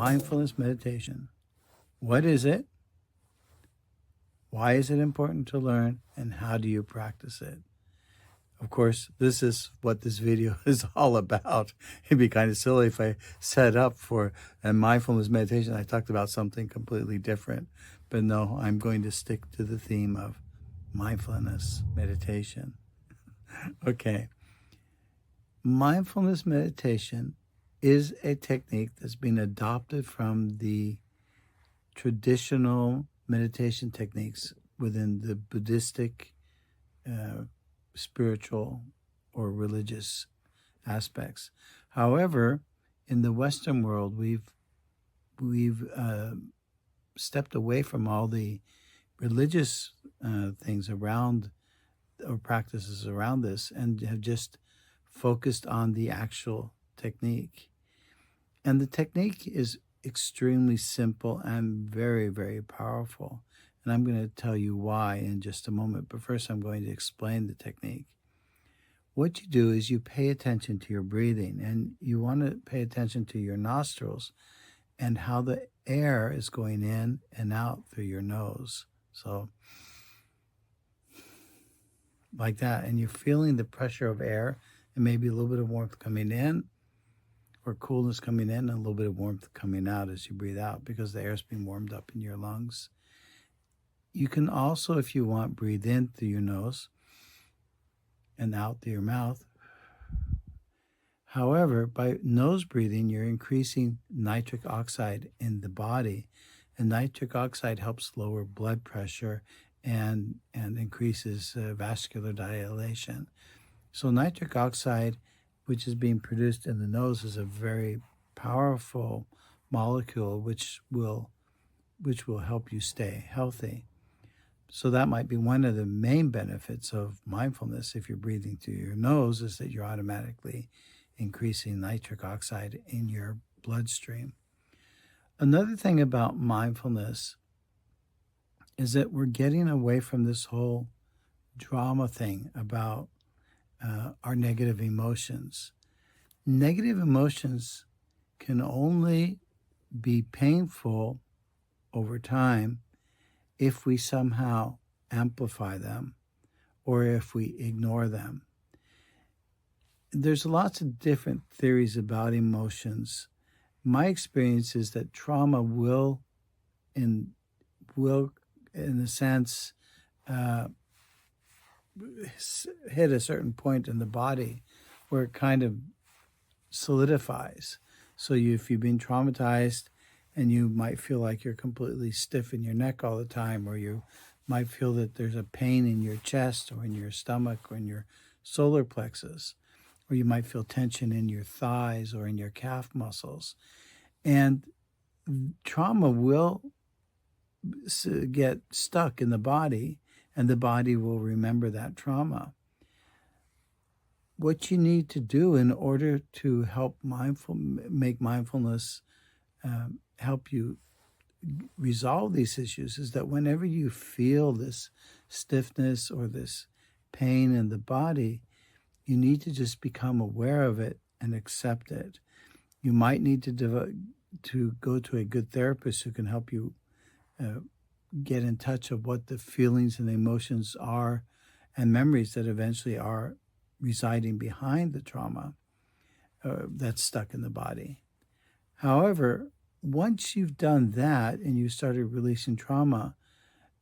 mindfulness meditation. What is it? Why is it important to learn? And how do you practice it? Of course, this is what this video is all about. It'd be kind of silly if I set up for a mindfulness meditation. I talked about something completely different. But no, I'm going to stick to the theme of mindfulness meditation. Okay. Mindfulness meditation is a technique that's been adopted from the traditional meditation techniques within the Buddhistic spiritual or religious aspects. However, in the Western world, we've stepped away from all the religious things around or practices around this and have just focused on the actual technique. And the technique is extremely simple and very, very powerful. And I'm going to tell you why in just a moment. But first, I'm going to explain the technique. What you do is you pay attention to your breathing, and you want to pay attention to your nostrils and how the air is going in and out through your nose. So, like that. And you're feeling the pressure of air and maybe a little bit of warmth coming in or coolness coming in and a little bit of warmth coming out as you breathe out because the air's being warmed up in your lungs. You can also, if you want, breathe in through your nose and out through your mouth. However, by nose breathing, you're increasing nitric oxide in the body, and nitric oxide helps lower blood pressure and increases vascular dilation. So nitric oxide, which is being produced in the nose, is a very powerful molecule which will help you stay healthy. So that might be one of the main benefits of mindfulness if you're breathing through your nose, is that you're automatically increasing nitric oxide in your bloodstream. Another thing about mindfulness is that we're getting away from this whole drama thing about our negative emotions. Negative emotions can only be painful over time if we somehow amplify them or if we ignore them. There's lots of different theories about emotions. My experience is that trauma will in a sense, hit a certain point in the body where it kind of solidifies. So if you've been traumatized and you might feel like you're completely stiff in your neck all the time, or you might feel that there's a pain in your chest or in your stomach or in your solar plexus, or you might feel tension in your thighs or in your calf muscles. And trauma will get stuck in the body, and the body will remember that trauma. What you need to do in order to help make mindfulness help you resolve these issues is that whenever you feel this stiffness or this pain in the body, you need to just become aware of it and accept it. You might need to go to a good therapist who can help you get in touch of what the feelings and emotions are and memories that eventually are residing behind the trauma that's stuck in the body. However, once you've done that and you started releasing trauma,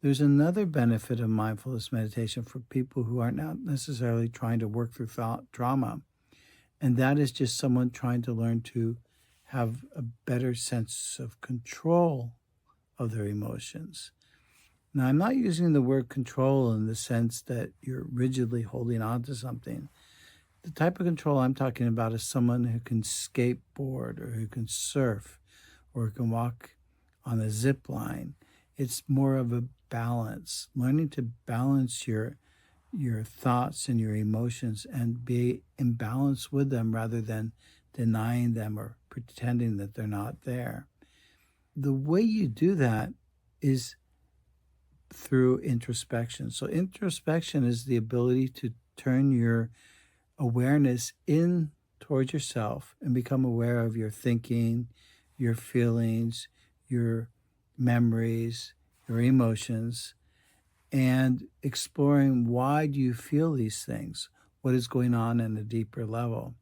there's another benefit of mindfulness meditation for people who are not necessarily trying to work through trauma. And that is just someone trying to learn to have a better sense of control of their emotions. Now, I'm not using the word control in the sense that you're rigidly holding on to something. The type of control I'm talking about is someone who can skateboard or who can surf or who can walk on a zip line. It's more of a balance, learning to balance your thoughts and your emotions and be in balance with them rather than denying them or pretending that they're not there. The way you do that is through introspection. So introspection is the ability to turn your awareness in towards yourself and become aware of your thinking, your feelings, your memories, your emotions, and exploring why do you feel these things? What is going on a deeper level?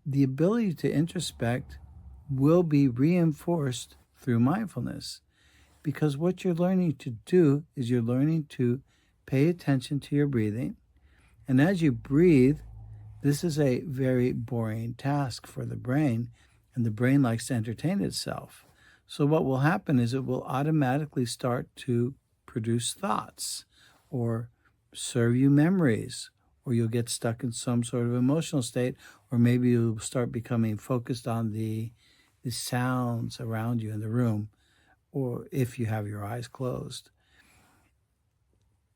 The ability to introspect will be reinforced through mindfulness, because what you're learning to do is you're learning to pay attention to your breathing. And as you breathe, this is a very boring task for the brain, and the brain likes to entertain itself. So what will happen is it will automatically start to produce thoughts or serve you memories, or you'll get stuck in some sort of emotional state, or maybe you'll start becoming focused on the sounds around you in the room, or if you have your eyes closed.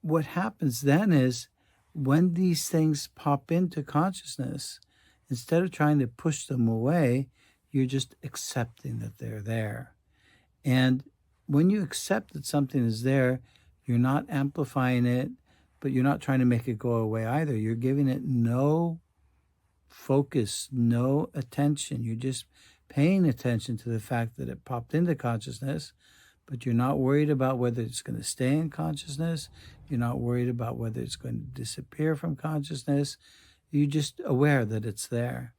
What happens then is when these things pop into consciousness, instead of trying to push them away, you're just accepting that they're there. And when you accept that something is there, you're not amplifying it, but you're not trying to make it go away either. You're giving it no focus, no attention. You're just paying attention to the fact that it popped into consciousness, but you're not worried about whether it's going to stay in consciousness. You're not worried about whether it's going to disappear from consciousness. You're just aware that it's there.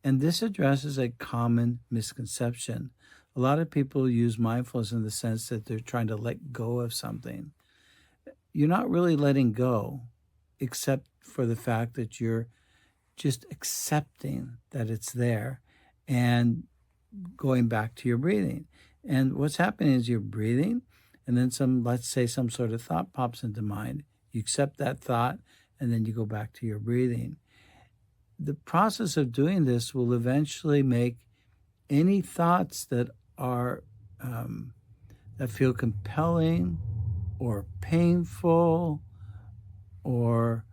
And this addresses a common misconception. A lot of people use mindfulness in the sense that they're trying to let go of something. You're not really letting go, except for the fact that you're just accepting that it's there and going back to your breathing. And what's happening is you're breathing, and then let's say some sort of thought pops into mind. You accept that thought, and then you go back to your breathing. The process of doing this will eventually make any thoughts that are that feel compelling or painful or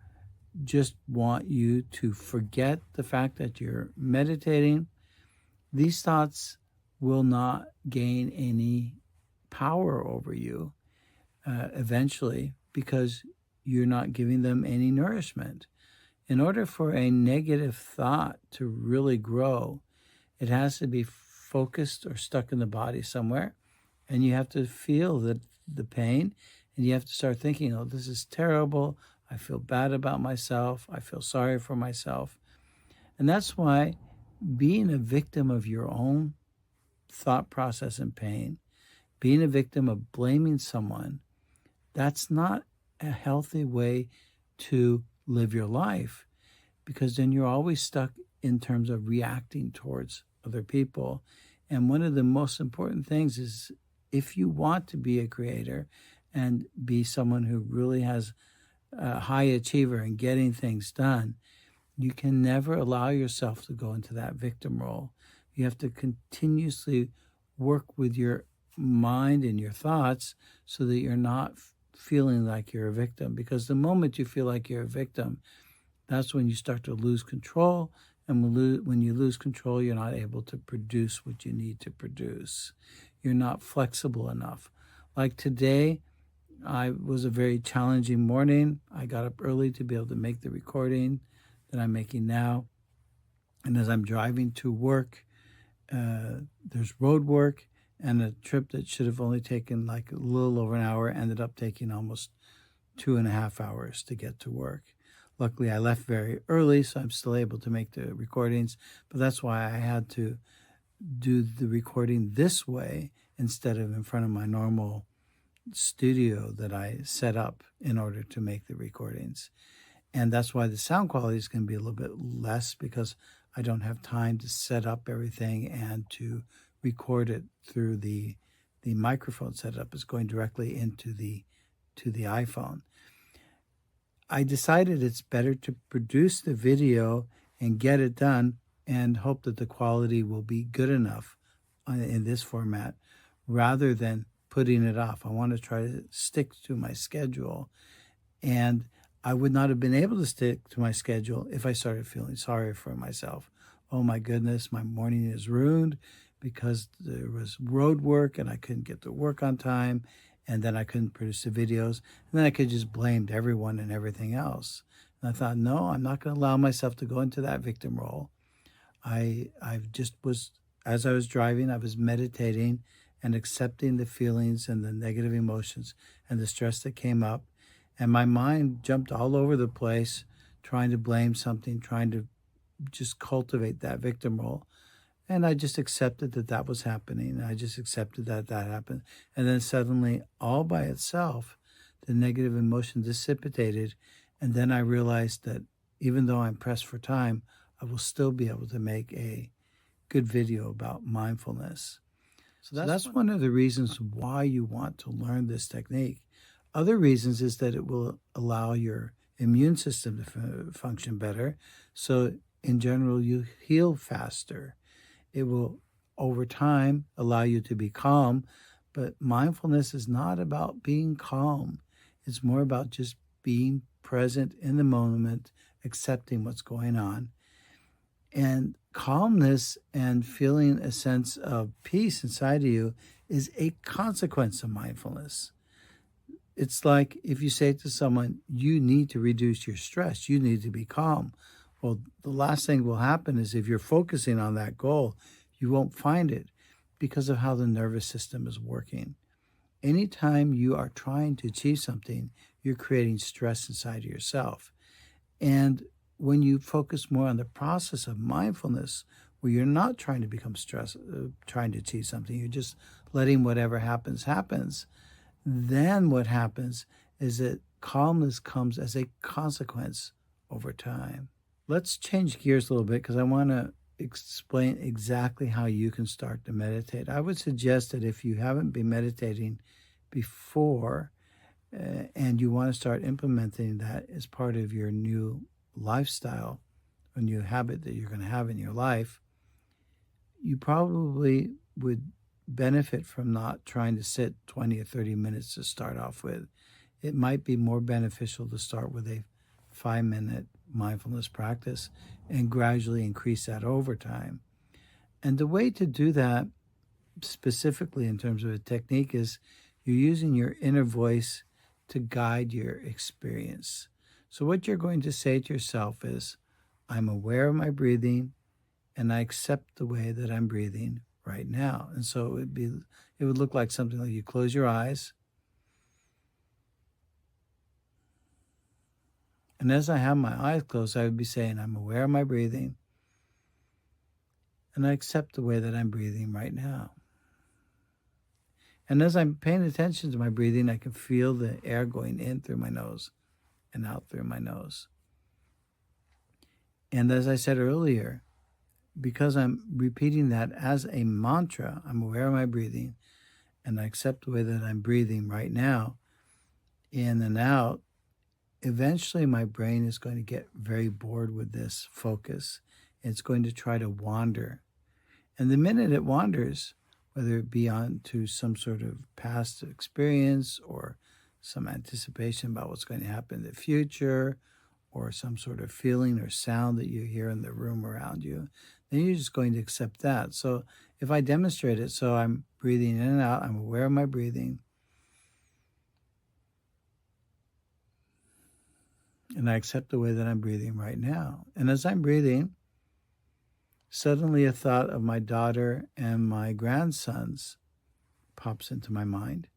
just want you to forget the fact that you're meditating, these thoughts will not gain any power over you eventually, because you're not giving them any nourishment. In order for a negative thought to really grow, it has to be focused or stuck in the body somewhere, and you have to feel the pain, and you have to start thinking, oh, this is terrible. I feel bad about myself. I feel sorry for myself. And that's why being a victim of your own thought process and pain, being a victim of blaming someone, that's not a healthy way to live your life, because then you're always stuck in terms of reacting towards other people. And one of the most important things is, if you want to be a creator and be someone who really has a high achiever and getting things done, you can never allow yourself to go into that victim role. You have to continuously work with your mind and your thoughts so that you're not feeling like you're a victim. Because the moment you feel like you're a victim, that's when you start to lose control. And when you lose control, you're not able to produce what you need to produce. You're not flexible enough. Like today, I was a very challenging morning. I got up early to be able to make the recording that I'm making now. And as I'm driving to work, there's road work, and a trip that should have only taken like a little over an hour ended up taking almost 2.5 hours to get to work. Luckily, I left very early, so I'm still able to make the recordings, but that's why I had to do the recording this way instead of in front of my normal studio that I set up in order to make the recordings. And that's why the sound quality is going to be a little bit less, because I don't have time to set up everything and to record it through the microphone setup. Is going directly into the iPhone. I decided it's better to produce the video and get it done and hope that the quality will be good enough in this format, rather than putting it off. I want to try to stick to my schedule. And I would not have been able to stick to my schedule if I started feeling sorry for myself. Oh my goodness, my morning is ruined because there was road work and I couldn't get to work on time, and then I couldn't produce the videos, and then I could just blame everyone and everything else. And I thought, no, I'm not going to allow myself to go into that victim role. I just was as I was driving, I was meditating and accepting the feelings and the negative emotions and the stress that came up. And my mind jumped all over the place, trying to blame something, trying to just cultivate that victim role. And I just accepted that that was happening. I just accepted that that happened. And then suddenly, all by itself, the negative emotion dissipated. And then I realized that even though I'm pressed for time, I will still be able to make a good video about mindfulness. So that's one of the reasons why you want to learn this technique. Other reasons is that it will allow your immune system to function better. So in general, you heal faster. It will, over time, allow you to be calm. But mindfulness is not about being calm. It's more about just being present in the moment, accepting what's going on. And calmness and feeling a sense of peace inside of you is a consequence of mindfulness. It's like if you say to someone, you need to reduce your stress, you need to be calm. Well, the last thing will happen is if you're focusing on that goal, you won't find it because of how the nervous system is working. Anytime you are trying to achieve something, you're creating stress inside of yourself. And when you focus more on the process of mindfulness, where you're not trying to become stressed, trying to achieve something, you're just letting whatever happens, then what happens is that calmness comes as a consequence over time. Let's change gears a little bit because I want to explain exactly how you can start to meditate. I would suggest that if you haven't been meditating before and you want to start implementing that as part of your new lifestyle, a new habit that you're going to have in your life, you probably would benefit from not trying to sit 20 or 30 minutes to start off with. It might be more beneficial to start with a 5-minute mindfulness practice and gradually increase that over time. And the way to do that, specifically in terms of a technique, is you're using your inner voice to guide your experience. So what you're going to say to yourself is, I'm aware of my breathing and I accept the way that I'm breathing right now. And so it would look like something like you close your eyes. And as I have my eyes closed, I would be saying, I'm aware of my breathing and I accept the way that I'm breathing right now. And as I'm paying attention to my breathing, I can feel the air going in through my nose and out through my nose. And as I said earlier, because I'm repeating that as a mantra, I'm aware of my breathing and I accept the way that I'm breathing right now, in and out, eventually my brain is going to get very bored with this focus. It's going to try to wander. And the minute it wanders, whether it be onto some sort of past experience or some anticipation about what's going to happen in the future or some sort of feeling or sound that you hear in the room around you, then you're just going to accept that. So if I demonstrate it, so I'm breathing in and out, I'm aware of my breathing, and I accept the way that I'm breathing right now. And as I'm breathing, suddenly a thought of my daughter and my grandsons pops into my mind.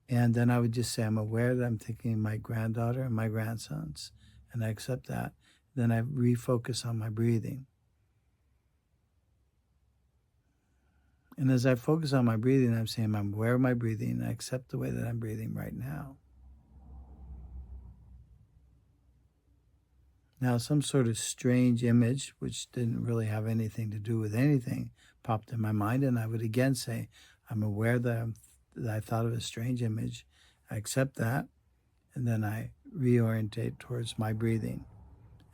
And then I would just say, I'm aware that I'm thinking of my granddaughter and my grandsons, and I accept that. Then I refocus on my breathing. And as I focus on my breathing, I'm saying, I'm aware of my breathing, and I accept the way that I'm breathing right now. Now, some sort of strange image, which didn't really have anything to do with anything, popped in my mind, and I would again say, I'm aware that I thought of a strange image. I accept that, and then I reorientate towards my breathing.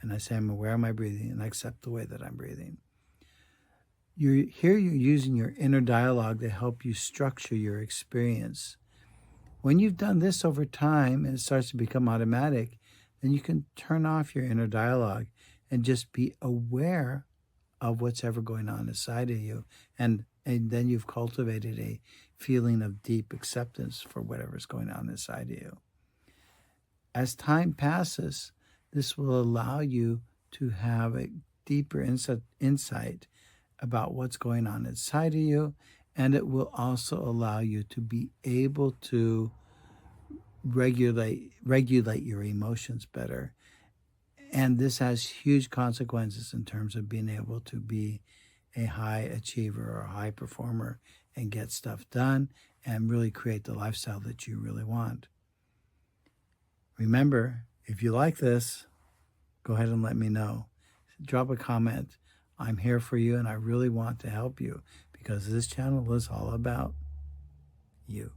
And I say, I'm aware of my breathing, and I accept the way that I'm breathing. You're using your inner dialogue to help you structure your experience. When you've done this over time and it starts to become automatic, then you can turn off your inner dialogue and just be aware of what's ever going on inside of you. And then you've cultivated a feeling of deep acceptance for whatever's going on inside of you. As time passes, this will allow you to have a deeper insight about what's going on inside of you, and it will also allow you to be able to regulate your emotions better. And this has huge consequences in terms of being able to be a high achiever or a high performer and get stuff done and really create the lifestyle that you really want. Remember, if you like this, go ahead and let me know. Drop a comment. I'm here for you, and I really want to help you because this channel is all about you.